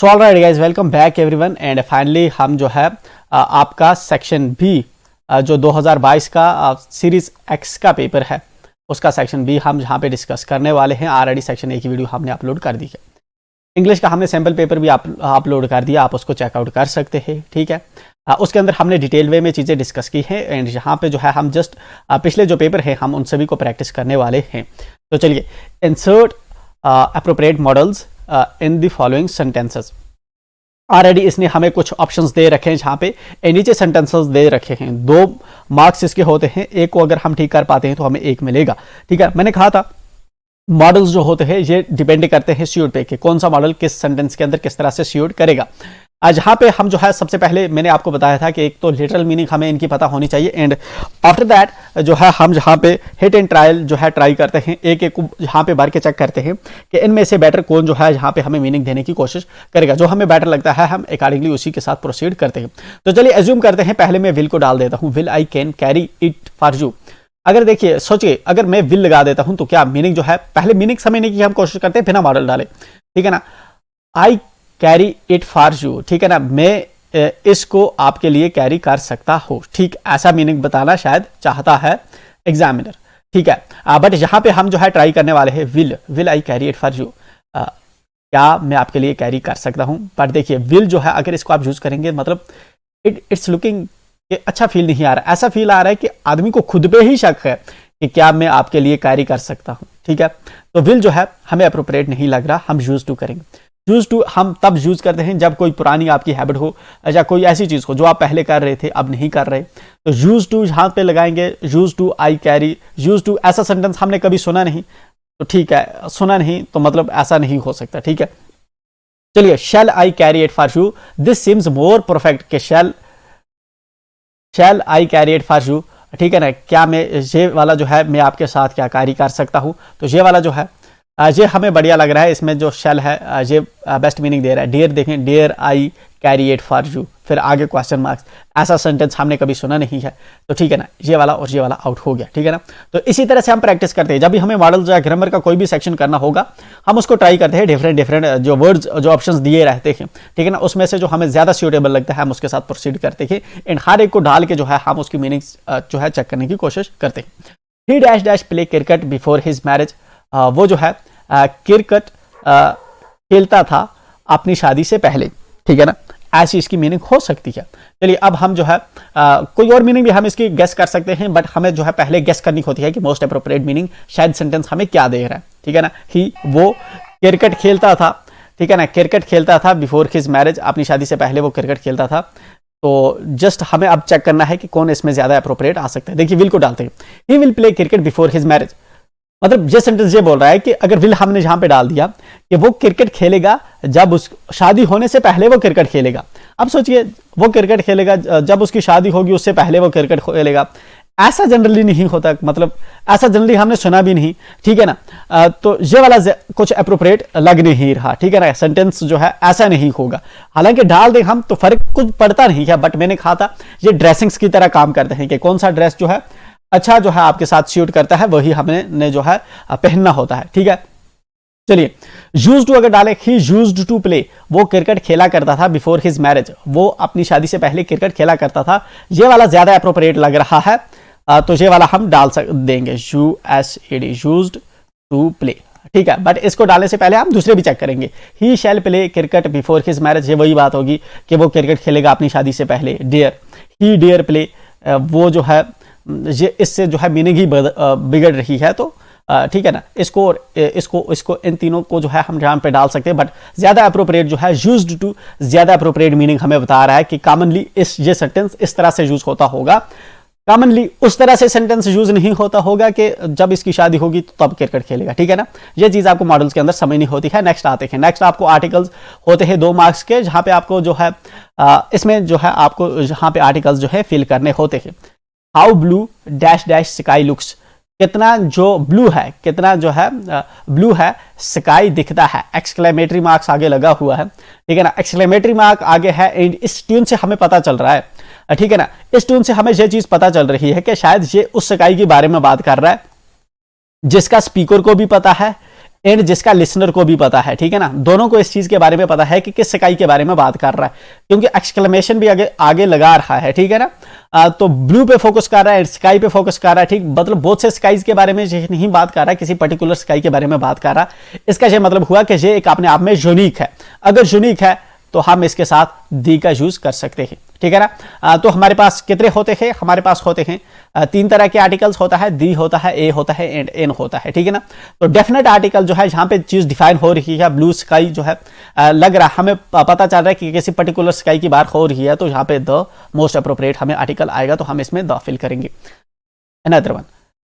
So alright guys, welcome back everyone and finally हम जो है आपका सेक्शन बी जो 2022 का सीरीज एक्स का पेपर है उसका सेक्शन बी हम जहाँ पे डिस्कस करने वाले हैं। ऑलरेडी सेक्शन ए की वीडियो हमने अपलोड कर दी है। इंग्लिश का हमने सैम्पल पेपर भी अपलोड कर दिया, आप उसको चेकआउट कर सकते हैं। ठीक है, उसके अंदर हमने डिटेल वे में चीज़ें डिस्कस की हैं एंड यहाँ पे जो है हम जस्ट पिछले जो पेपर है हम उन सभी को प्रैक्टिस करने वाले हैं। तो चलिए, insert appropriate models in the following sentences. Already इसने हमें कुछ ऑप्शंस दे रखे हैं जहाँ पे नीचे सेंटेंसेस दे रखे हैं। 2 मार्क्स इसके होते हैं, एक को अगर हम ठीक कर पाते हैं तो हमें 1 मिलेगा। ठीक है, मैंने कहा था मॉडल्स जो होते हैं ये डिपेंड करते हैं स्यूट पे कि कौन सा मॉडल किस सेंटेंस के अंदर किस तरह से स्यूट करेगा। आज यहाँ पे हम जो है सबसे पहले मैंने आपको बताया था कि एक तो लिटरल मीनिंग हमें इनकी पता होनी चाहिए एंड आफ्टर दैट जो है हम जहाँ पे हिट एंड ट्रायल जो है ट्राई करते हैं, एक एक को यहाँ पे भर के चेक करते हैं कि इनमें से बेटर कौन जो है यहाँ पे हमें मीनिंग देने की कोशिश करेगा। जो हमें बेटर लगता है हम अकॉर्डिंगली उसी के साथ प्रोसीड करते हैं। तो चलिए एज्यूम करते हैं, पहले मैं विल को डाल देता हूँ, will I can carry it for you. अगर देखिए सोचिए, अगर मैं विल लगा देता हूं तो क्या मीनिंग जो है, पहले मीनिंग समझने की हम कोशिश करते हैं बिना मॉडल डाले। ठीक है ना, आई कैरी इट फॉर यू। ठीक है ना, मैं इसको आपके लिए कैरी कर सकता हूं। ठीक, ऐसा मीनिंग बताना शायद चाहता है एग्जामिनर। ठीक है, बट यहां पे हम जो है ट्राई करने वाले हैं will I carry it for you. क्या मैं आपके लिए कैरी कर सकता हूं। बट देखिए विल जो है अगर इसको आप यूज करेंगे मतलब इट्स लुकिंग अच्छा फील नहीं आ रहा, ऐसा फील आ रहा है कि आदमी को खुद पे ही शक है कि क्या मैं आपके लिए कैरी कर सकता हूं। ठीक है, तो विल जो है हमें अप्रोप्रिएट नहीं लग रहा, हम यूज टू करेंगे। यूज टू हम तब यूज करते हैं जब कोई पुरानी आपकी हैबिट हो या कोई ऐसी चीज हो जो आप पहले कर रहे थे अब नहीं कर रहे, तो यूज टू यहां पे लगाएंगे। Use to I carry, use to ऐसा सेंटेंस हमने कभी सुना नहीं, तो ठीक है सुना नहीं तो मतलब ऐसा नहीं हो सकता। ठीक है, चलिए shall I carry it for you, this seems more perfect के shall I carry it for you. ठीक है ना, क्या मैं ये वाला जो है मैं आपके साथ क्या कैरी कर सकता हूं, तो ये वाला जो है ये हमें बढ़िया लग रहा है। इसमें जो शैल है ये बेस्ट मीनिंग दे रहा है। डियर देखें, dear I carry it for you, फिर आगे क्वेश्चन मार्क्स, ऐसा सेंटेंस हमने कभी सुना नहीं है। तो ठीक है ना, ये वाला और ये वाला आउट हो गया। ठीक है ना, तो इसी तरह से हम प्रैक्टिस करते हैं। जब भी हमें मॉडल या ग्रामर का कोई भी सेक्शन करना होगा हम उसको ट्राई करते हैं, डिफरेंट जो वर्ड्स जो ऑप्शंस दिए रहते हैं। ठीक है ना, उसमें से जो हमें ज्यादा सूटेबल लगता है हम उसके साथ प्रोसीड करते हैं एंड हर एक को डाल के जो है हम उसकी मीनिंग जो है चेक करने की कोशिश करते हैं। ही dash dash play cricket before his marriage, वो जो है क्रिकेट खेलता था अपनी शादी से पहले। ठीक है ना, ऐसी इसकी मीनिंग हो सकती है। चलिए अब हम जो है कोई और मीनिंग भी हम इसकी गेस कर सकते हैं, बट हमें जो है पहले गेस करनी होती है कि मोस्ट अप्रोप्रिएट मीनिंग शायद सेंटेंस हमें क्या दे रहा है। ठीक है ना, ही वो क्रिकेट खेलता था। ठीक है ना, क्रिकेट खेलता था बिफोर हिज मैरिज, अपनी शादी से पहले वो क्रिकेट खेलता था। तो जस्ट हमें अब चेक करना है कि कौन इसमें ज्यादा अप्रोप्रिएट आ सकता है। देखिए विल को डालते हैं, he will play cricket before his marriage, मतलब ये सेंटेंस ये बोल रहा है कि अगर विल हमने यहां पे डाल दिया कि वो क्रिकेट खेलेगा जब उस शादी होने से पहले वो क्रिकेट खेलेगा। अब सोचिए वो क्रिकेट खेलेगा जब उसकी शादी होगी, उससे पहले वो क्रिकेट खेलेगा, ऐसा जनरली नहीं होता, मतलब ऐसा जनरली हमने सुना भी नहीं। ठीक है ना, तो ये वाला कुछ अप्रोप्रिएट लग नहीं रहा। ठीक है ना, सेंटेंस जो है ऐसा नहीं होगा। हालांकि डाल दें हम तो फर्क कुछ पड़ता नहीं है, बट मैंने कहा था ये ड्रेसिंग्स की तरह काम करते हैं कि कौन सा ड्रेस जो है अच्छा जो है आपके साथ सूट करता है वही हमने जो है पहनना होता है। ठीक है, चलिए यूज्ड टू अगर डाले, ही यूज्ड टू प्ले, वो क्रिकेट खेला करता था बिफोर हिज मैरिज, वो अपनी शादी से पहले क्रिकेट खेला करता था। ये वाला ज्यादा अप्रोप्रिएट लग रहा है, तो ये वाला हम डाल देंगे USED, यूज्ड टू प्ले। ठीक है, बट इसको डालने से पहले हम दूसरे भी चेक करेंगे। He shall play cricket before his marriage, ये वही बात होगी कि वो क्रिकेट खेलेगा अपनी शादी से पहले। डियर, ही डियर प्ले, वो जो है ये इससे जो है मीनिंग ही बिगड़ रही है। तो ठीक है ना, इसको इन तीनों को जो है हम यहाँ पे डाल सकते हैं, बट ज्यादा अप्रोप्रिएट जो है यूज्ड टू ज्यादा अप्रोप्रिएट मीनिंग हमें बता रहा है कि कॉमनली ये सेंटेंस इस तरह से यूज होता होगा। कॉमनली उस तरह से सेंटेंस यूज नहीं होता होगा कि जब इसकी शादी होगी तो तब क्रिकेट खेलेगा। ठीक है ना, ये चीज आपको मॉडल्स के अंदर समझनी होती है। नेक्स्ट आते हैं, नेक्स्ट आपको आर्टिकल्स होते हैं 2 मार्क्स के, जहां पे आपको जो है इसमें जो है आपको यहाँ पे आर्टिकल्स जो है फिल करने होते हैं। How blue dash dash sky looks, कितना जो ब्लू है, कितना जो है ब्लू है स्काई दिखता है। एक्सक्लेमेटरी मार्क्स आगे लगा हुआ है। ठीक है ना, एक्सक्लेमेटरी मार्क आगे है एंड इस ट्यून से हमें पता चल रहा है। ठीक है ना, इस ट्यून से हमें यह चीज पता चल रही है कि शायद ये उस स्काई के बारे में बात कर रहा है जिसका स्पीकर को भी पता है एंड जिसका लिसनर को भी पता है, ठीक है ना, दोनों को इस चीज के बारे में पता है कि किस स्काई के बारे में बात कर रहा है, क्योंकि एक्सक्लेमेशन भी आगे लगा रहा है, ठीक है ना। तो ब्लू पे फोकस कर रहा है, स्काई पे फोकस कर रहा है, ठीक, मतलब बहुत से स्काईज के बारे में नहीं बात कर रहा है, किसी पर्टिकुलर स्काई के बारे में बात कर रहा है। इसका यह मतलब हुआ कि ये एक अपने आप में यूनिक है। अगर यूनिक है तो हम इसके साथ दी का यूज कर सकते हैं, ठीक है ना। तो हमारे पास कितने होते हैं, हमारे पास होते हैं 3 तरह के आर्टिकल्स होता है, दी होता है, ए होता है एंड एन होता है, ठीक है ना। तो डेफिनेट आर्टिकल जो है जहां पे चीज डिफाइन हो रही है, ब्लू स्काई जो है लग रहा है, हमें पता चल रहा है कि किसी पर्टिकुलर स्काई की बात हो रही है, तो यहाँ पे द मोस्ट अप्रोप्रिएट हमें आर्टिकल आएगा, तो हम इसमें द फिल करेंगे। Another one,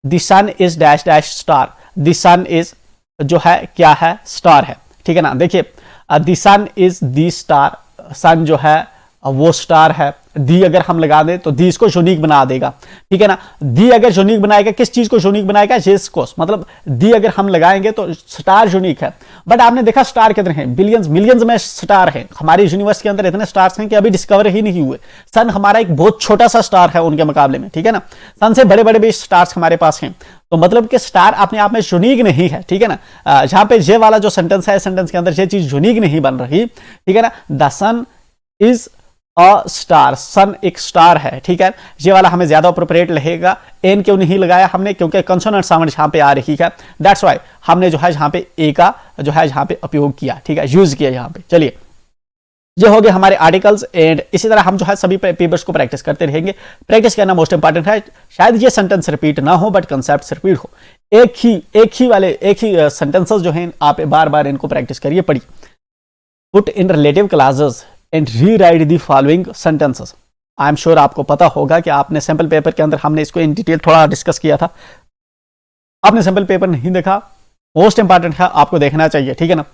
the sun is dash dash star. The sun is जो है क्या है, स्टार है, ठीक है ना। देखिए the sun is the star, sun जो है वो स्टार है। दी अगर हम लगा दें तो दी इसको यूनिक बना देगा, ठीक है ना। दी अगर यूनिक बनाएगा, किस चीज को यूनिक बनाएगा, जिसको, मतलब दी अगर हम लगाएंगे तो स्टार यूनिक है। बट आपने देखा स्टार कितने हैं, बिलियंस मिलियंस में स्टार हैं हमारे यूनिवर्स के अंदर, इतने स्टार्स हैं कि अभी डिस्कवर ही नहीं हुए। सन हमारा एक बहुत छोटा सा स्टार है उनके मुकाबले में, ठीक है ना। सन से बड़े बड़े भी स्टार्स हमारे पास हैं, तो मतलब कि स्टार अपने आप में यूनिक नहीं है, ठीक है ना। जहां पे ये वाला जो सेंटेंस है, सेंटेंस के अंदर ये चीज यूनिक नहीं बन रही, ठीक है ना। The sun is a star, sun एक स्टार है, ठीक है। ये वाला हमें ज्यादा अप्रोप्रिएट लगेगा। एन क्यों नहीं लगाया हमने, क्योंकि कंसोनेंट साउंड यहां पे आ रही है, दैट्स व्हाई हमने जो है यहां पे ए का जो है यहां पे उपयोग किया, ठीक है, यूज किया यहां पे। चलिए, ये हो गए हमारे आर्टिकल्स। एंड इसी तरह हम जो है सभी पेपर्स को प्रैक्टिस करते रहेंगे। प्रैक्टिस करना मोस्ट इंपॉर्टेंट है। शायद ये सेंटेंस रिपीट ना हो, बट कंसेप्ट रिपीट हो। एक ही सेंटेंसेस जो हैं, आप बार बार इनको प्रैक्टिस करिए, पढ़िए। Put in relative classes and rewrite the following sentences. I am sure आपको पता होगा कि आपने सैंपल पेपर के अंदर हमने इसको इन डिटेल थोड़ा डिस्कस किया था। आपने सैंपल पेपर नहीं देखा, मोस्ट इंपॉर्टेंट है, आपको देखना चाहिए, ठीक है ना।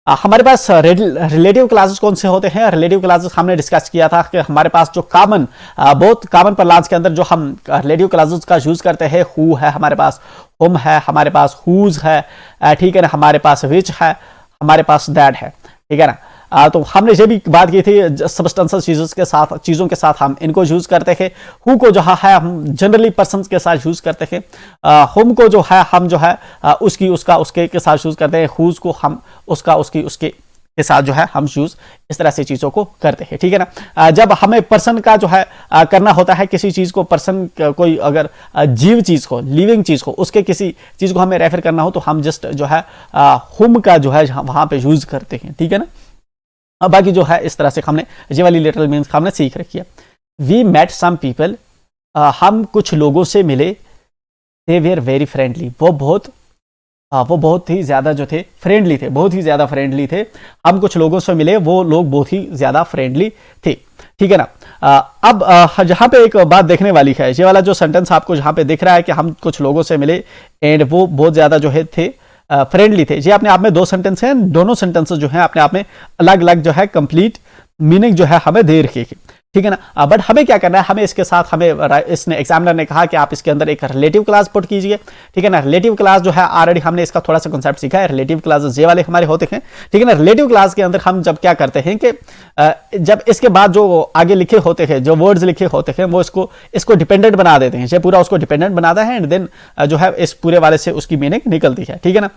हमारे पास रिलेटिव क्लासेस कौन से होते हैं। रिलेटिव क्लासेस हमने डिस्कस किया था कि हमारे पास जो कॉमन, बहुत कॉमन प्लान्स के अंदर जो हम रिलेटिव क्लासेस का यूज करते हैं, हु है हमारे पास, हुम है हमारे पास, हुज है, ठीक है ना, हमारे पास विच है, हमारे पास दैट है, ठीक है ना। तो हमने ये भी बात की थी, सबस्टेंशियल चीजों के साथ हम इनको यूज करते हैं। हु को जो है हम जनरली पर्सन के साथ यूज करते हैं। हुम को जो है हम जो है उसकी उसका उसके के साथ यूज करते हैं। हुज को हम उसका उसकी उसके के साथ जो है हम यूज इस तरह से चीजों को करते हैं, ठीक है ना। जब हमें पर्सन का जो है करना होता है, किसी चीज को, पर्सन कोई अगर जीव चीज को, लिविंग चीज को, उसके किसी चीज को हमें रेफर करना हो, तो हम जस्ट जो है हुम का जो है वहां पे यूज करते हैं, ठीक है ना। बाकी जो है इस तरह से हमने ये वाली लिटरल मीन्स हमने सीख रखी है। वी मेट सम पीपल, हम कुछ लोगों से मिले। दे वेर वेरी फ्रेंडली, वो बहुत ही ज्यादा जो थे फ्रेंडली थे, बहुत ही ज्यादा फ्रेंडली थे। हम कुछ लोगों से मिले, वो लोग बहुत ही ज्यादा फ्रेंडली थे, ठीक है ना। अब जहां पे एक बात देखने वाली है, ये वाला जो सेंटेंस आपको जहां पे दिख रहा है कि हम कुछ लोगों से मिले एंड वो बहुत ज्यादा जो है थे फ्रेंडली थे, ये अपने आप में दो सेंटेंस हैं। दोनों सेंटेंसेस जो हैं अपने आप में अलग अलग जो है कंप्लीट मीनिंग जो है हमें दे रखी है, ठीक है ना। बट हमें क्या करना है, हमें इसके साथ हमें इसने एग्जामिनर ने कहा कि आप इसके अंदर एक रिलेटिव क्लास पुट कीजिए, ठीक है ना। रिलेटिव क्लास जो है ऑलरेडी हमने इसका थोड़ा सा कंसेप्ट सीखा है। रिलेटिव क्लासेस ये वाले हमारे होते हैं, ठीक है ना। रिलेटिव क्लास के अंदर हम जब क्या करते हैं कि जब इसके बाद जो आगे लिखे होते हैं, जो वर्ड्स लिखे होते हैं, वो इसको डिपेंडेंट बना देते हैं। ये पूरा उसको डिपेंडेंट बनाता है एंड देन जो है इस पूरे वाले से उसकी मीनिंग निकलती है, ठीक है ना।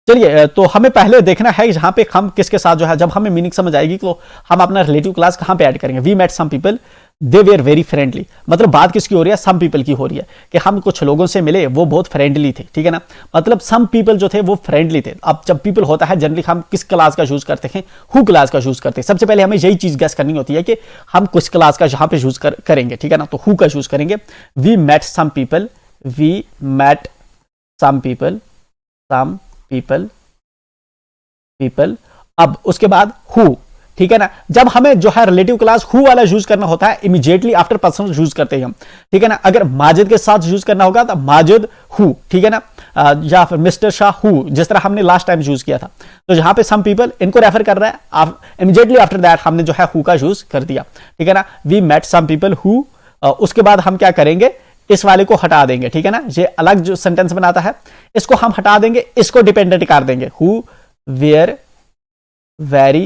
चलिए, तो हमें पहले देखना है जहां पे हम किसके साथ जो है, जब हमें मीनिंग समझ आएगी तो हम अपना रिलेटिव क्लास कहां पे ऐड करेंगे। We met some people, they were very friendly, मतलब बात किसकी हो रही है, सम पीपल की हो रही है कि हम कुछ लोगों से मिले, वो बहुत फ्रेंडली थे, ठीक है ना। मतलब सम पीपल जो थे वो फ्रेंडली थे। अब जब पीपल होता है जनरली हम किस क्लास का यूज करते हैं, हु क्लास का यूज करते हैं। सबसे पहले हमें यही चीज गेस करनी होती है कि हम किस क्लास का जहां पे यूज करेंगे, ठीक है ना। तो हु का यूज करेंगे। We met some people, we met some people, some people. अब उसके बाद हु, ठीक है ना। जब हमें जो है रिलेटिव क्लास हु वाला यूज करना होता है, इमीडिएटली आफ्टर पर्सन यूज करते हैं हम, ठीक है ना। अगर माजिद के साथ यूज करना होगा तो माजिद हु, ठीक है ना, या फिर मिस्टर शाह हु, जिस तरह हमने लास्ट टाइम यूज किया था। तो जहां पे सम पीपल इनको रेफर कर रहा है, इमीडिएटली आफ्टर दैट हमने जो है हु का यूज कर दिया, ठीक है ना। We met some people who, उसके बाद हम क्या करेंगे, इस वाले को हटा देंगे, ठीक है ना। ये अलग जो सेंटेंस बनाता है, इसको हम हटा देंगे, इसको डिपेंडेंट कर देंगे। हु वेयर वेरी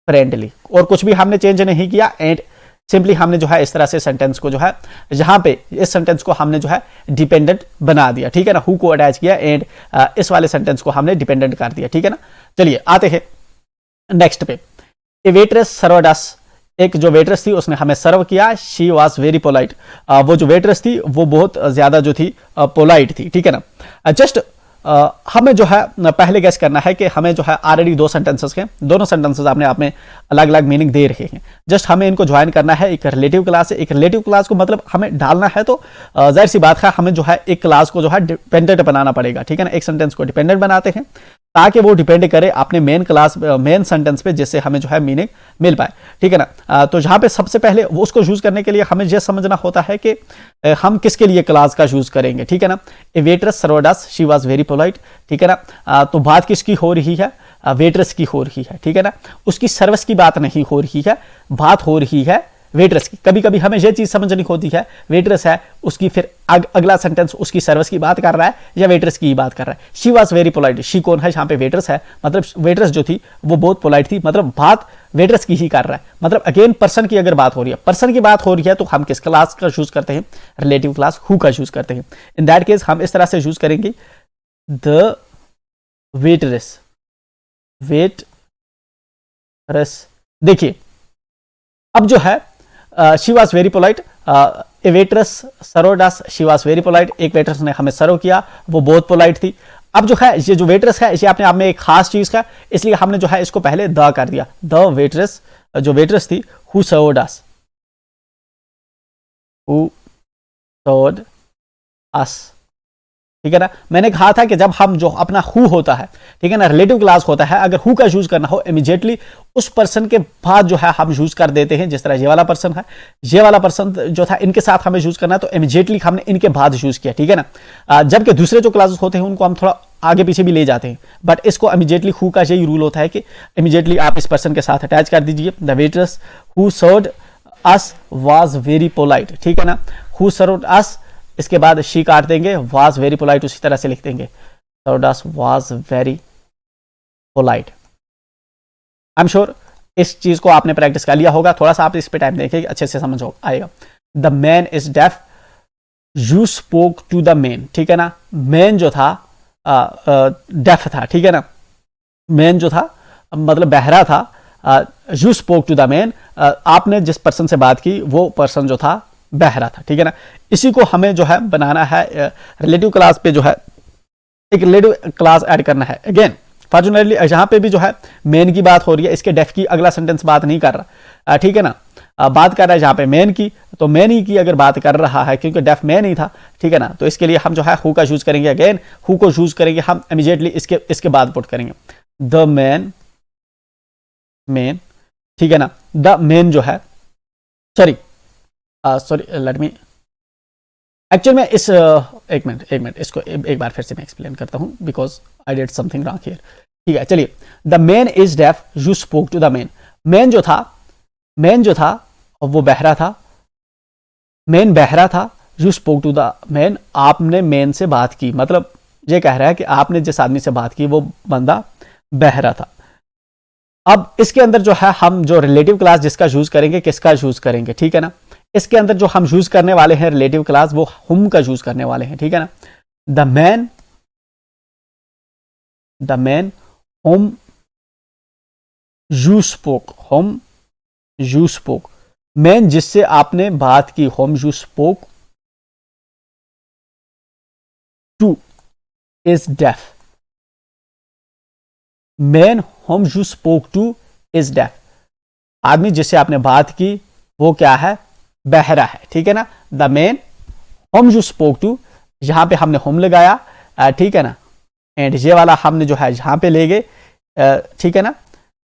फ्रेंडली, और कुछ भी हमने चेंज नहीं किया। एंड सिंपली हमने जो है इस तरह से सेंटेंस को जो है जहां पे इस सेंटेंस को हमने जो है डिपेंडेंट बना दिया, ठीक है ना, हु को अटैच किया एंड इस वाले सेंटेंस को हमने डिपेंडेंट कर दिया, ठीक है ना। चलिए आते हैं नेक्स्ट पे। ए वेट्रेस सर्व्ड अस, एक जो वेट्रेस थी उसने हमें सर्व किया, शी वॉज वेरी पोलाइट, वो जो वेट्रेस थी वो बहुत ज्यादा जो थी पोलाइट थी, ठीक है ना। जस्ट हमें जो है पहले गेस करना है कि हमें जो है ऑलरेडी दो सेंटेंसेस के दोनों सेंटेंसेस अपने आप में अलग अलग मीनिंग दे रहे हैं। जस्ट हमें इनको ज्वाइन करना है, एक रिलेटिव क्लास है, एक रिलेटिव क्लास को मतलब हमें डालना है तो जाहिर सी बात है हमें जो है एक क्लास को जो है डिपेंडेंट बनाना पड़ेगा, ठीक है ना। एक सेंटेंस को डिपेंडेंट बनाते हैं ताकि वो डिपेंड करे अपने मेन क्लास मेन सेंटेंस पे, जिससे हमें जो है मीनिंग मिल पाए, ठीक है ना। तो जहां पे सबसे पहले वो उसको यूज करने के लिए हमें यह समझना होता है कि हम किसके लिए क्लास का यूज करेंगे, ठीक है ना। A waitress served us, she was very polite, ठीक है ना। तो बात किसकी हो रही है, वेट्रेस की हो रही है, ठीक है ना। उसकी सर्विस की बात नहीं हो रही है, बात हो रही है वेट्रेस की। कभी कभी हमें यह चीज समझनी होती है, वेट्रेस है उसकी फिर अगला सेंटेंस उसकी सर्विस की बात कर रहा है या वेट्रेस की बात कर रहा है। She was very polite, she कौन है, जहां पे वेट्रेस है, मतलब वेट्रेस जो थी वो बहुत पोलाइट थी, मतलब बात वेट्रेस की ही कर रहा है। मतलब अगेन पर्सन की अगर बात हो रही है, पर्सन की बात हो रही है तो हम किस क्लास का यूज करते हैं, रिलेटिव क्लास हु का यूज करते हैं। इन दैट केस हम इस तरह से यूज करेंगे द वेट्रेस, वेट्रेस। देखिए अब जो है she was very polite, A waitress served us, she was very polite, एक वेट्रेस ने हमें सर्व किया वो बहुत पोलाइट थी। अब जो है ये जो वेट्रेस है ये अपने आप में एक खास चीज है, इसलिए हमने जो है इसको पहले द कर दिया, द वेट्रेस, जो वेट्रेस थी who served us, who served us, ठीक है ना। मैंने कहा था कि जब हम जो अपना हु होता है, ठीक है ना, रिलेटिव क्लास होता है, अगर हु का यूज करना हो इमीडिएटली उस पर्सन के बाद जो है हम यूज कर देते हैं। जिस तरह ये वाला पर्सन है, ये वाला पर्सन जो था इनके साथ हमें यूज करना है तो इमीडिएटली हमने इनके बाद यूज किया, ठीक है ना। जबकि दूसरे जो क्लासेस होते हैं उनको हम थोड़ा आगे पीछे भी ले जाते हैं, बट इसको इमीडिएटली हु का यही रूल होता है कि इमीडिएटली आप इस पर्सन के साथ अटैच कर दीजिए। The waitress who served us was very polite, ठीक है ना। हु सर्व्ड अस, इसके बाद शी काट देंगे, वाज वेरी पोलाइट उसी तरह से लिख देंगे, served us was very polite. I am sure इस चीज को आपने प्रैक्टिस कर लिया होगा, थोड़ा सा आप इस पे टाइम देखेंगे अच्छे से समझ आएगा। The man is deaf, you spoke to the man, ठीक है ना। मैन जो था डेफ था, ठीक है ना, मैन जो था मतलब बहरा था। You spoke to the man, आपने जिस पर्सन से बात की वो पर्सन जो था बहरा था, ठीक है ना। इसी को हमें जो है बनाना है रिलेटिव क्लास पे, जो है एक रिलेटिव क्लास ऐड करना है। अगेन फॉर्चुनेटली जहां पे भी जो है मेन की बात हो रही है, इसके डेफ की अगला सेंटेंस बात नहीं कर रहा, ठीक है ना। बात कर रहा है जहां पे मेन की, तो मेन ही की अगर बात कर रहा है क्योंकि डेफ मेन ही था, ठीक है ना। तो इसके लिए हम जो है हु का यूज करेंगे। अगेन हु को यूज करेंगे हम इमीडिएटली इसके बाद पुट करेंगे द मैन, मेन, ठीक है ना। द मेन जो है सॉरी लेट मी एक्चुअली मैं इस एक मिनट इसको एक बार फिर से मैं एक्सप्लेन करता हूं because I did something wrong here, ठीक है। चलिए, the man is deaf, you spoke to the man. Man जो था वो बहरा था, मैन बहरा था, you spoke to the man, आपने मैन से बात की। मतलब ये कह रहा है कि आपने जिस आदमी से बात की वो बंदा बहरा था। अब इसके अंदर जो है हम जो रिलेटिव क्लास जिसका यूज करेंगे, किसका यूज करेंगे, ठीक है ना। इसके अंदर जो हम यूज करने वाले हैं रिलेटिव क्लास वो हुम का यूज करने वाले हैं, ठीक है ना। The man whom you spoke, whom you spoke, man जिससे आपने बात की, whom you spoke to is deaf, man whom you spoke to is deaf, आदमी जिससे आपने बात की वो क्या है, बहरा है, ठीक है ना। The man whom you spoke to, यहां पे हमने होम लगाया, ठीक है ना, एंड ये वाला हमने जो है यहां पे ले गए, ठीक है ना,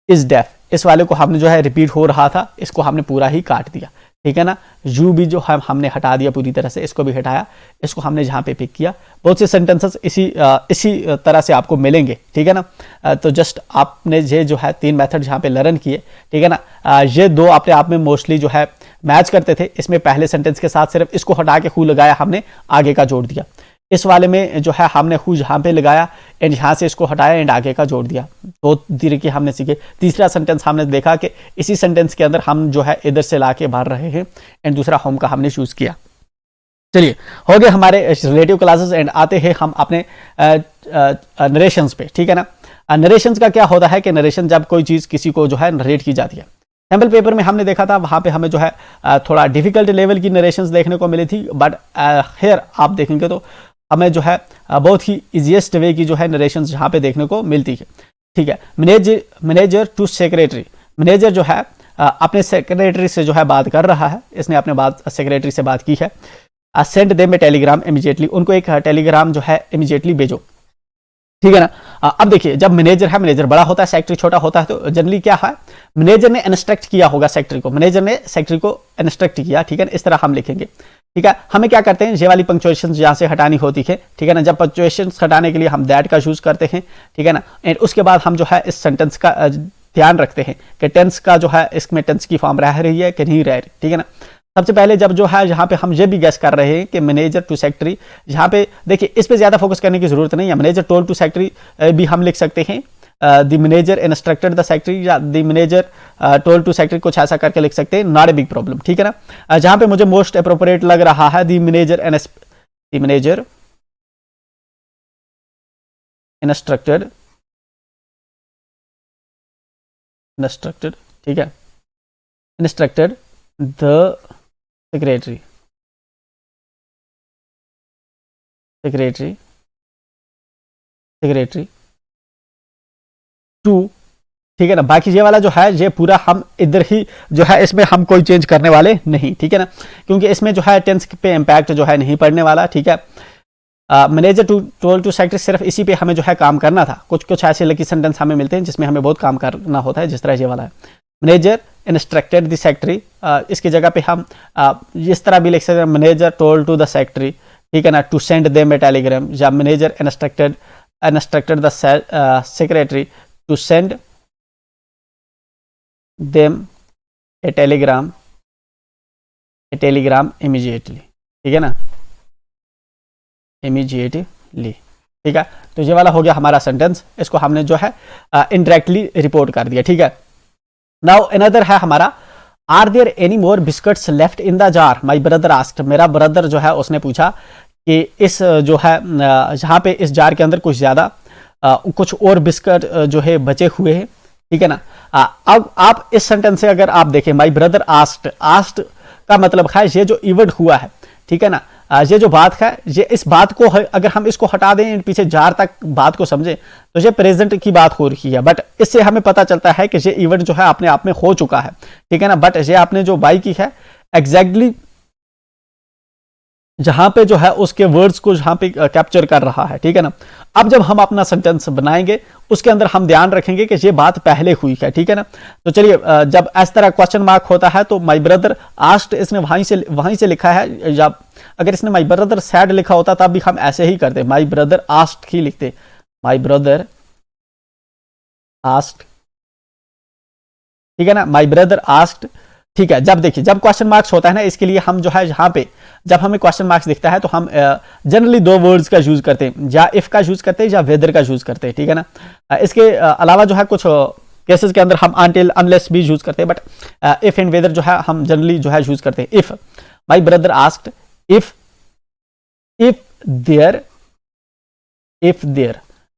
इज डेफ, इस वाले को हमने जो है रिपीट हो रहा था इसको हमने पूरा ही काट दिया, ठीक है ना। यू भी जो हमने हटा दिया पूरी तरह से, इसको भी हटाया, इसको हमने जहां पे पिक किया। बहुत से सेंटेंसेस इसी तरह से आपको मिलेंगे, ठीक है ना। तो जस्ट आपने ये जो है 3 मेथड जहां पे लर्न किए, ठीक है ना, ये 2 अपने आप में मोस्टली जो है मैच करते थे। इसमें पहले सेंटेंस के साथ सिर्फ इसको हटा के हु लगाया, हमने आगे का जोड़ दिया। इस वाले में जो है हमने हु यहाँ पे लगाया एंड यहाँ से इसको हटाया एंड आगे का जोड़ दिया। दो तरीके हमने सीखे। तीसरा सेंटेंस हमने देखा कि इसी सेंटेंस के अंदर हम जो है इधर से ला के भर रहे हैं एंड दूसरा होम का हमने चूज किया। चलिए हो गए हमारे रिलेटिव क्लासेस एंड आते हैं हम अपने नरेशंस पे, ठीक है ना। नरेशंस का क्या होता है कि नरेशन जब कोई चीज़ किसी को जो है नरेट की जाती है। सैम्पल पेपर में हमने देखा था, वहाँ पे हमें जो है थोड़ा डिफिकल्ट लेवल की नरेशंस देखने को मिली थी, बट हेयर आप देखेंगे तो हमें जो है बहुत ही इजीएस्ट वे की जो है नरेशंस यहाँ पे देखने को मिलती है, ठीक है। मैनेजर टू सेक्रेटरी, मैनेजर जो है अपने सेक्रेटरी से जो है बात कर रहा है, इसने अपने बात सेक्रेटरी से बात की है। Send them a telegram immediately, उनको एक टेलीग्राम जो है इमीडिएटली भेजो, ठीक है ना। अब देखिए जब मैनेजर है, मैनेजर बड़ा होता है, सेक्रेटरी छोटा होता है, तो जनरली क्या है, मैनेजर ने इंस्ट्रक्ट किया होगा सेक्रेटरी को, मैनेजर ने सेक्रेटरी को इंस्ट्रक्ट किया, ठीक है ना। इस तरह हम लिखेंगे, ठीक है। हमें क्या करते हैं, ये वाली पंक्चुएशन यहाँ से हटानी होती है, ठीक है ना। जब पंक्चुएशन हटाने के लिए हम दैट का यूज करते हैं, ठीक है ना। एंड उसके बाद हम जो है इस सेंटेंस का ध्यान रखते हैं कि टेंस का जो है इसमें टेंस की फॉर्म रह रही है कि नहीं रह रही, ठीक है ना। सबसे पहले जब जो है यहाँ पे हम ये भी गेस कर रहे हैं कि मैनेजर टू सेक्रेटरी, यहाँ पे देखिए इस पे ज्यादा फोकस करने की जरूरत नहीं है। मैनेजर टोल्ड टू सेक्रेटरी भी हम लिख सकते हैं, the manager instructed the secretary, या the manager told to secretary, कुछ ऐसा करके लिख सकते हैं, नॉट ए बिग प्रॉब्लम, ठीक है ना। जहाँ पे मुझे मोस्ट अप्रोप्रिएट लग रहा है द मैनेजर इंस्ट्रक्टेड, ठीक है, इंस्ट्रक्टेड द सेक्रेटरी टू, ठीक है ना। बाकी ये वाला जो है ये पूरा हम इधर ही जो है इसमें हम कोई चेंज करने वाले नहीं, ठीक है ना, क्योंकि इसमें जो है टेंस पे इम्पैक्ट जो है नहीं पड़ने वाला, ठीक है। Manager to told to secretary, सिर्फ इसी पे हमें जो है काम करना था। कुछ ऐसे लकी सेंटेंस हमें मिलते हैं जिसमें हमें बहुत काम करना होता है, जिस तरह ये वाला है, मैनेजर इंस्ट्रक्टेड द सेक्रेटरी। इसकी जगह पे हम इस तरह भी लिख सकते हैं, manager told to the secretary, ठीक है ना, to send them a telegram, या manager instructed the secretary to send them a telegram immediately, ठीक है ना, इमीडिएटली, ठीक है। तो ये वाला हो गया हमारा सेंटेंस, इसको हमने जो है इनडायरेक्टली रिपोर्ट कर दिया, ठीक है। नाउ अनदर है हमारा, are there any more biscuits left in the jar, my brother asked, मेरा ब्रदर जो है उसने पूछा कि इस जो है यहाँ पे इस जार के अंदर कुछ ज्यादा कुछ और बिस्किट जो है बचे हुए हैं, ठीक है ना। अब आप इस सेंटेंस से अगर आप देखें, माई ब्रदर आस्क्ड का मतलब है ये जो इवेंट हुआ है, ठीक है ना, ये जो बात है, ये इस बात को अगर हम इसको हटा दें पीछे जार तक बात को समझें तो ये प्रेजेंट की बात हो रही है, बट इससे हमें पता चलता है कि ये इवेंट जो है अपने आप में हो चुका है, ठीक है ना। बट ये आपने जो बाई की है एग्जैक्टली जहां पे जो है उसके वर्ड्स को जहां पे कैप्चर कर रहा है, ठीक है ना। अब जब हम अपना सेंटेंस बनाएंगे उसके अंदर हम ध्यान रखेंगे कि ये बात पहले हुई है, ठीक है ना। तो चलिए जब इस तरह क्वेश्चन मार्क होता है तो माई ब्रदर आस्क्ड इसने वहीं से लिखा है, या अगर इसने माई ब्रदर सैड लिखा होता तब भी हम ऐसे ही करते, माई ब्रदर आस्क्ड ही लिखते, माई ब्रदर आस्क्ड, ठीक है ना, माई ब्रदर आस्क्ड, ठीक है। जब देखिए जब क्वेश्चन मार्क्स होता है ना, इसके लिए हम जो है यहाँ पे जब हमें क्वेश्चन मार्क्स दिखता है तो हम जनरली दो वर्ड्स का यूज करते हैं, या इफ का यूज करते हैं या वेदर का यूज करते हैं, ठीक है ना। इसके अलावा जो है कुछ केसेस के अंदर हम अनटिल अनलेस भी यूज करते हैं, बट इफ एंड वेदर जो है हम जनरली जो है यूज करते हैं। If, my brother asked if there,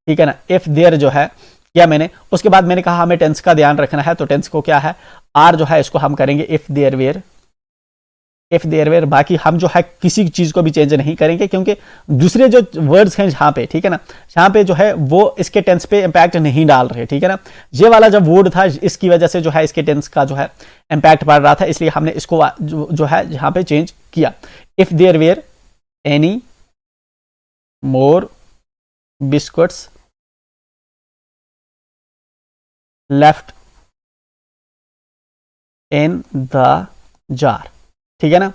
ठीक है ना, इफ देयर जो है किया मैंने, उसके बाद मैंने कहा हमें टेंस का ध्यान रखना है, तो टेंस को क्या है, आर जो है इसको हम करेंगे इफ देयर वेयर, बाकी हम जो है किसी चीज को भी चेंज नहीं करेंगे, क्योंकि दूसरे जो वर्ड्स हैं जहां पे, ठीक है ना, जहां पे जो है वो इसके टेंस पे इंपैक्ट नहीं डाल रहे, ठीक है ना। ये वाला जब वर्ड था इसकी वजह से जो है इसके टेंस का जो है इंपैक्ट पड़ रहा था, इसलिए हमने इसको जो है यहां पे चेंज किया। If there were any more biscuits left in the jar, ठीक है ना।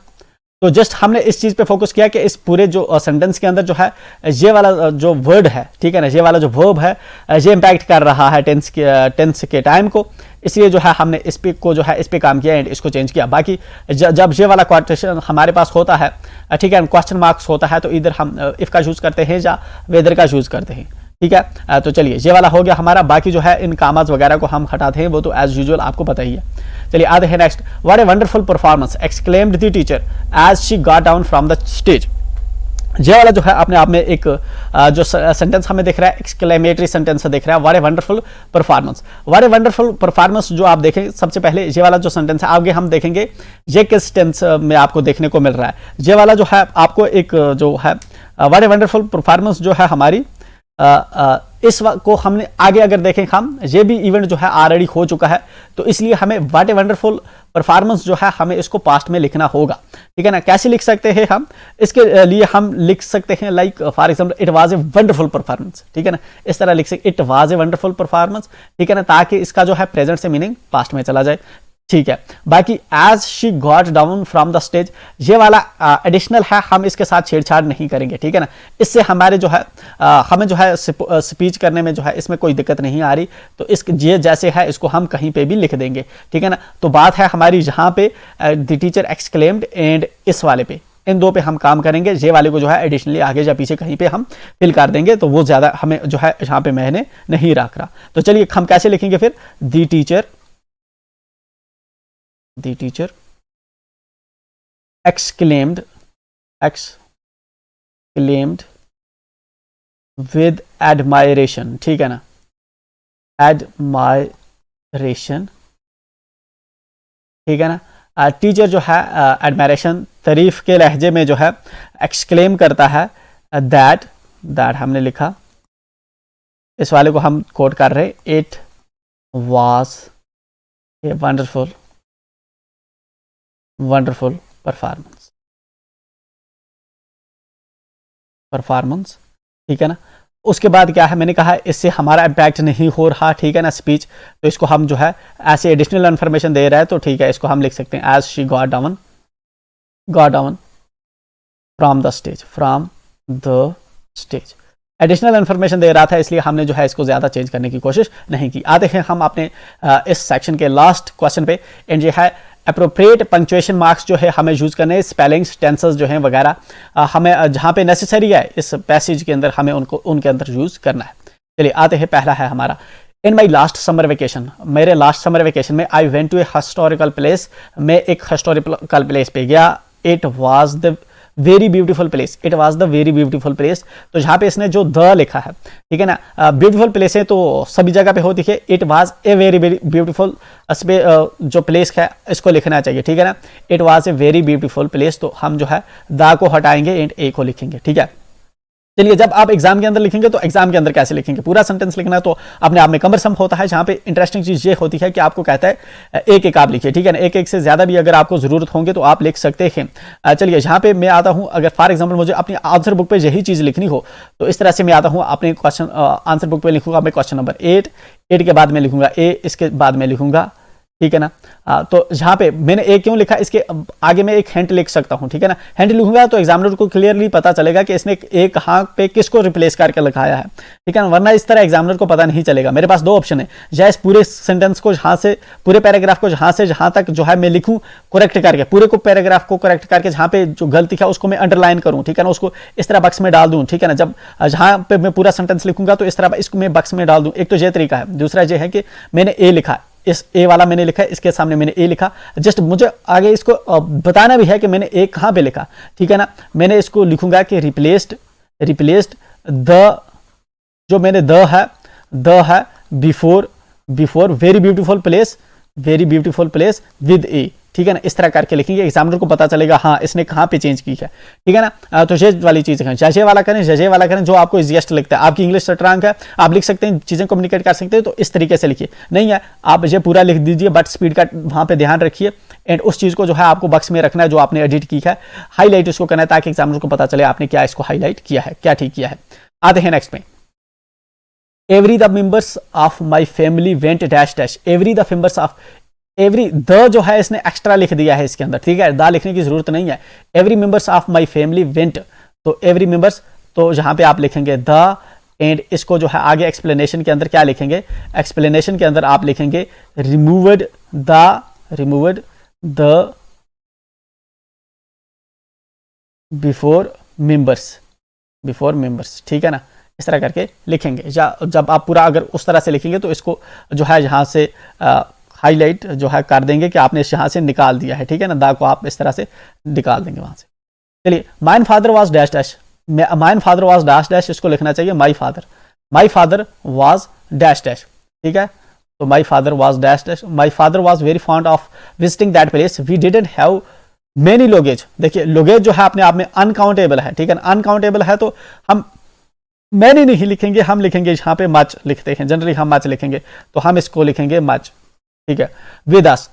तो जस्ट हमने इस चीज पे फोकस किया कि इस पूरे जो सेंटेंस के अंदर जो है ये वाला जो वर्ड है, ठीक है ना, ये वाला जो वर्ब है ये इंपैक्ट कर रहा है टेंस के टाइम को, इसलिए जो है हमने इस पे को जो है इस पे काम किया एंड इसको चेंज किया। बाकी जब ये वाला क्वेश्चन हमारे पास होता है, ठीक है, क्वेश्चन मार्क्स होता है, तो इधर हम इफ का यूज करते हैं या वेदर का यूज करते हैं, ठीक है। तो चलिए ये वाला हो गया हमारा। बाकी जो है इन कामाज वगैरह को हम हटाते हैं, वो तो एज यूजुअल आपको पता ही है। चलिए आते हैं next. What a wonderful performance exclaimed the teacher as she got down from the stage. ये वाला जो है अपने आप में एक जो सेंटेंस हमें दिख रहा है, एक्सक्लेमेटरी सेंटेंस दिख रहा है, what a wonderful performance. What a wonderful performance जो आप देखें, सबसे पहले ये वाला जो सेंटेंस है आगे हम देखेंगे ये किस टेंस में आपको देखने को मिल रहा है। ये वाला जो है आपको एक जो है व्हाट ए वंडरफुल परफॉर्मेंस जो है हमारी इस को हमने आगे अगर देखें हम, ये भी इवेंट जो है ऑलरेडी हो चुका है, तो इसलिए हमें व्हाट ए वंडरफुल परफॉर्मेंस जो है हमें इसको पास्ट में लिखना होगा, ठीक है ना। कैसे लिख सकते हैं हम, इसके लिए हम लिख सकते हैं like for example it was a wonderful performance, ठीक है ना, इस तरह लिख सकते it was a wonderful performance, ठीक है ना, ताकि इसका जो है प्रेजेंट से मीनिंग पास्ट में चला जाए, ठीक है। बाकी as she got down from the stage, ये वाला एडिशनल है, हम इसके साथ छेड़छाड़ नहीं करेंगे, ठीक है ना। इससे हमारे जो है हमें जो है स्पीच करने में जो है इसमें कोई दिक्कत नहीं आ रही, तो इस ये जैसे है इसको हम कहीं पे भी लिख देंगे, ठीक है ना। तो बात है हमारी यहाँ पे द टीचर एक्सक्लेम्ड एंड इस वाले पे, इन दो पे हम काम करेंगे। ये वाले को जो है एडिशनली आगे या पीछे कहीं पे हम फिल कर देंगे, तो वो ज्यादा हमें जो है यहाँ पे मैंने नहीं रख रहा। तो चलिए हम कैसे लिखेंगे फिर, The teacher exclaimed with admiration, ठीक है ना, admiration, ठीक है ना। टीचर जो है एडमायरेशन तारीफ के लहजे में जो है एक्सक्लेम करता है, दैट हमने लिखा, इस वाले को हम कोट कर रहे, it was a wonderful performance, ठीक है ना। उसके बाद क्या है, मैंने कहा इससे हमारा इम्पैक्ट नहीं हो रहा, ठीक है ना, स्पीच, तो इसको हम जो है ऐसे एडिशनल इन्फॉर्मेशन दे रहा है, तो ठीक है, इसको हम लिख सकते हैं as she got down from the stage. Additional information दे रहा था, इसलिए हमने जो है इसको ज्यादा चेंज करने की कोशिश नहीं की। आते हैं हम अपने इस सेक्शन के लास्ट क्वेश्चन पे, एंड ये है अप्रोप्रिएट पंक्चुएशन मार्क्स जो है हमें यूज करने, स्पेलिंग्स, टेंसेस जो हैं वगैरह हमें जहाँ पे नेसेसरी है इस पैसेज के अंदर हमें उनके अंदर यूज करना है। चलिए आते हैं, पहला है हमारा, in my last summer vacation, मेरे लास्ट समर वेकेशन में I went to a historical place, मैं एक हिस्टोरिकल प्लेस पे गया, it was the very beautiful place, तो यहाँ पे इसने जो द लिखा है, ठीक है ना, ब्यूटीफुल प्लेस है तो सभी जगह पे होती है, it was a very beautiful जो प्लेस है इसको लिखना चाहिए, ठीक है ना, it was a very beautiful place, तो हम जो है द को हटाएंगे एंड ए को लिखेंगे, ठीक है। चलिए जब आप एग्जाम के अंदर लिखेंगे तो एग्जाम के अंदर कैसे लिखेंगे, पूरा सेंटेंस लिखना है तो अपने आप में कमरसम होता है। जहां पे इंटरेस्टिंग चीज ये होती है कि आपको कहता है एक एक आप लिखिए, ठीक है ना, एक एक से ज्यादा भी अगर आपको जरूरत होंगे तो आप लिख सकते हैं। चलिए यहाँ पे मैं आता हूं, अगर फॉर एग्जाम्पल मुझे अपनी आंसर बुक पे यही चीज लिखनी हो तो इस तरह से मैं आता हूँ, अपने क्वेश्चन आंसर बुक पे लिखूंगा मैं क्वेश्चन नंबर 8 के बाद में लिखूंगा ए, इसके बाद में लिखूंगा, ठीक है ना। तो यहाँ पे मैंने ए क्यों लिखा, इसके आगे मैं एक हिंट लिख सकता हूँ, ठीक है ना, हिंट लिखूंगा तो एग्जामिनर को क्लियरली पता चलेगा कि इसने ए कहाँ पे किसको रिप्लेस करके लिखाया है, ठीक है ना, वरना इस तरह एग्जामिनर को पता नहीं चलेगा। मेरे पास दो ऑप्शन है, या इस पूरे सेंटेंस को जहाँ से, पूरे पैराग्राफ को जहाँ से जहाँ तक जो है मैं लिखूँ करेक्ट करके, पूरे को पैराग्राफ को करेक्ट करके जहाँ पे जो गलती है उसको मैं अंडरलाइन करूँ, ठीक है ना, उसको इस तरह बक्स में डाल दूँ, ठीक है ना। जब जहाँ पे मैं पूरा सेंटेंस लिखूंगा तो इस तरह इसको मैं बक्स में डाल दूँ, एक तो ये तरीका है। दूसरा ये है कि मैंने ए लिखा, इस ए वाला मैंने लिखा है, इसके सामने मैंने ए लिखा, जस्ट मुझे आगे इसको बताना भी है कि मैंने ए कहाँ पे लिखा, ठीक है ना। मैंने इसको लिखूंगा कि रिप्लेस्ड द, जो मैंने द है before very beautiful place with a, ठीक है ना, इस तरह करके लिखेंगे, एग्जामिनर को पता चलेगा हाँ इसने कहाँ पे चेंज की है, ठीक है ना। तो ये वाली चीज़ करें, जजे वाला करें जो आपको इजीएस्ट लगता है। आपकी इंग्लिश स्ट्रांग है, आप लिख सकते हैं, चीज़ें कम्युनिकेट कर सकते हैं, तो इस तरीके से लिखिए। नहीं है आप ये पूरा लिख दीजिए, बट स्पीड का वहाँ पे ध्यान रखिए, एंड उस चीज़ को जो है आपको बक्स में रखना है जो आपने एडिट की है, हाईलाइट उसको करना है ताकि एग्जामिनर को पता चले आपने क्या इसको हाईलाइट किया है, क्या ठीक किया है। आते हैं नेक्स्ट में, every the members of my family went dash dash, every the members of, every the जो है इसने एक्स्ट्रा लिख दिया है इसके अंदर, ठीक है, द लिखने की जरूरत नहीं है। Every members of my family went, तो एवरी मेंबर्स, तो जहां पे आप लिखेंगे द, एंड इसको जो है आगे एक्सप्लेनेशन के अंदर क्या लिखेंगे, एक्सप्लेनेशन के अंदर आप लिखेंगे रिमूव्ड द बिफोर मेंबर्स, ठीक है ना, इस तरह करके लिखेंगे। जब आप पूरा अगर उस तरह से लिखेंगे तो इसको जो है यहाँ से हाईलाइट जो है कर देंगे कि आपने यहाँ से निकाल दिया है, ठीक है ना, दा को आप इस तरह से निकाल देंगे वहां से। चलिए, mine father was dash dash, mine father was dash dash, इसको लिखना चाहिए my father was dash dash, ठीक है, तो my father was dash dash, my father was very fond of visiting that place, we didn't have many luggage. देखिए luggage जो है अपने आप में अनकाउंटेबल है, ठीक है ना, अनकाउंटेबल है तो हम मैनी नहीं लिखेंगे, हम लिखेंगे यहाँ पे मच लिखते हैं, जनरली हम मच लिखेंगे, तो हम इसको लिखेंगे मच, ठीक है। With us,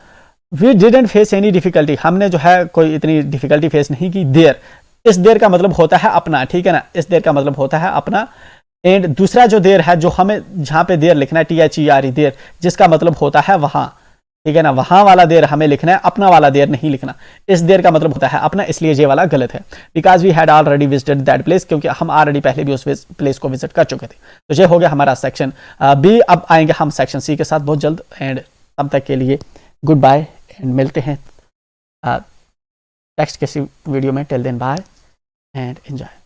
we didn't face any difficulty, हमने जो है कोई इतनी डिफिकल्टी फेस नहीं की। देयर, इस देर का मतलब होता है अपना, ठीक है ना, इस देर का मतलब होता है अपना। एंड दूसरा जो देर है, जो हमें जहां पे देर लिखना है THERE देर, जिसका मतलब होता है वहां, ठीक है ना, वहां वाला देर हमें लिखना है, अपना वाला देर नहीं लिखना। इस देर का मतलब होता है अपना, इसलिए ये वाला गलत है। Because we had already visited that place, क्योंकि हम ऑलरेडी पहले भी उस प्लेस को विजिट कर चुके थे। तो ये हो गया हमारा सेक्शन बी। अब आएंगे हम सेक्शन सी के साथ बहुत जल्द, एंड तब तक के लिए गुड बाय, एंड मिलते हैं नेक्स्ट किसी वीडियो में। Till then bye and enjoy.